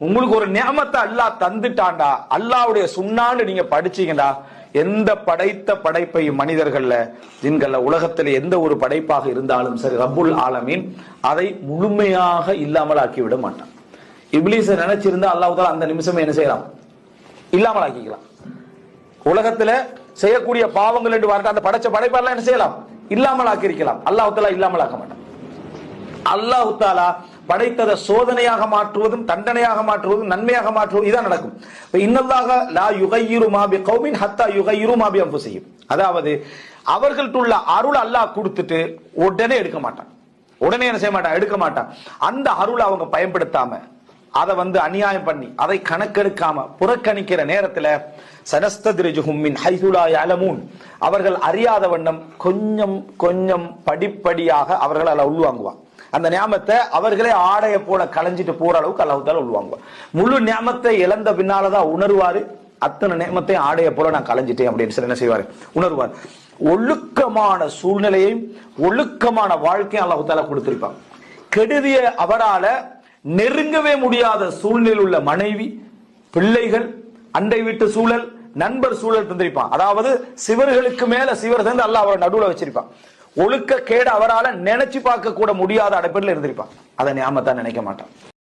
உங்களுக்கு ஒரு நியமத்தை அல்லாஹ் தந்துட்டான்டா, அல்லாஹ்வுடைய சுன்னான்னு நீங்க படிச்சீங்கடா, எந்த படைத்த படைப்பை மனிதர்கள்ல ஜின்கள்ல உலகத்தில் எந்த ஒரு படைப்பாக இருந்தாலும் சரி, ரப்புல் ஆலமீன் அதை முழுமையாக இல்லாமல் ஆக்கி விட மாட்டான். இப்லீஸை நினைச்சிருந்தா அல்லாஹ் தஆலா அந்த நிமிஷமே என்ன செய்யலாம், இல்லாமல் ஆக்கிக்கலாம். உலகத்துல செய்யக்கூடிய பாவங்கள் என்று பார்க்க அந்த படைச்ச படைப்பெல்லாம் என்ன செய்யலாம், இல்லாமல் ஆக்கியிருக்கலாம். அல்லாஹ் தஆலா இல்லாமல் ஆக்க மாட்டான். அல்லாஹ் தஆலா படைத்ததை சோதனையாக மாற்றுவதும் தண்டனையாக மாற்றுவதும் நன்மையாக மாற்றுவதும் இதான் நடக்கும். இன்னல்லாஹ லா யுகையிரு மா பிகௌமின் ஹத்தா யுகையிரு மா பிஅன்ஃபுஸிஹிம். அதாவது அவர்கள்ட்ட உள்ள அருள் அல்லாஹ் கொடுத்துட்டு உடனே எடுக்க மாட்டான். உடனே என்ன செய்ய மாட்டான், எடுக்க மாட்டான். அந்த அருளை அவங்க பயன்படுத்தாம அதை அநியாயம் பண்ணி அதை கணக்கெடுக்காம புறக்கணிக்கிற நேரத்துல சனஸ்தத்ரிஜுஹும் மின் ஹைஸு லா யஅலமூன், அவர்கள் அறியாத வண்ணம் கொஞ்சம் கொஞ்சம் படிப்படியாக அவர்கள் அல்ல உள்வாங்குவான். அந்த நியாமத்தை அவர்களே ஆடைய போல களைஞ்சிட்டு போற அளவுக்கு அல்லாஹ் தஆலா உள்வாங்குவான். முழு நியாமத்தை இழந்த பின்னாலதான் உணர்வாரு, அத்தனை நியமத்தை ஆடைய போல நான் களைஞ்சிட்டேன் அப்படின்னு சொல்லி என்ன செய்வாரு, உணர்வார். ஒழுக்கமான சூழ்நிலையையும் ஒழுக்கமான வாழ்க்கையும் அல்லாஹ் தஆலா கொடுத்திருப்பான். கெடுதிய அவரால நெருங்கவே முடியாத சூழ்நிலையில் உள்ள மனைவி, பிள்ளைகள், அண்டை வீட்டு சூழல், நண்பர் சூழல் தந்திருப்பான். அதாவது சிவர்களுக்கு மேல சிவர் தந்து அல்லாஹ் அவரை நடுவுல வச்சிருப்பான். ஒழுக்க கேடு அவரால் நினைச்சு பார்க்க கூட முடியாத அடைப்பில் இருந்திருப்பான். அதை நியாமத்தான் நினைக்க மாட்டான்.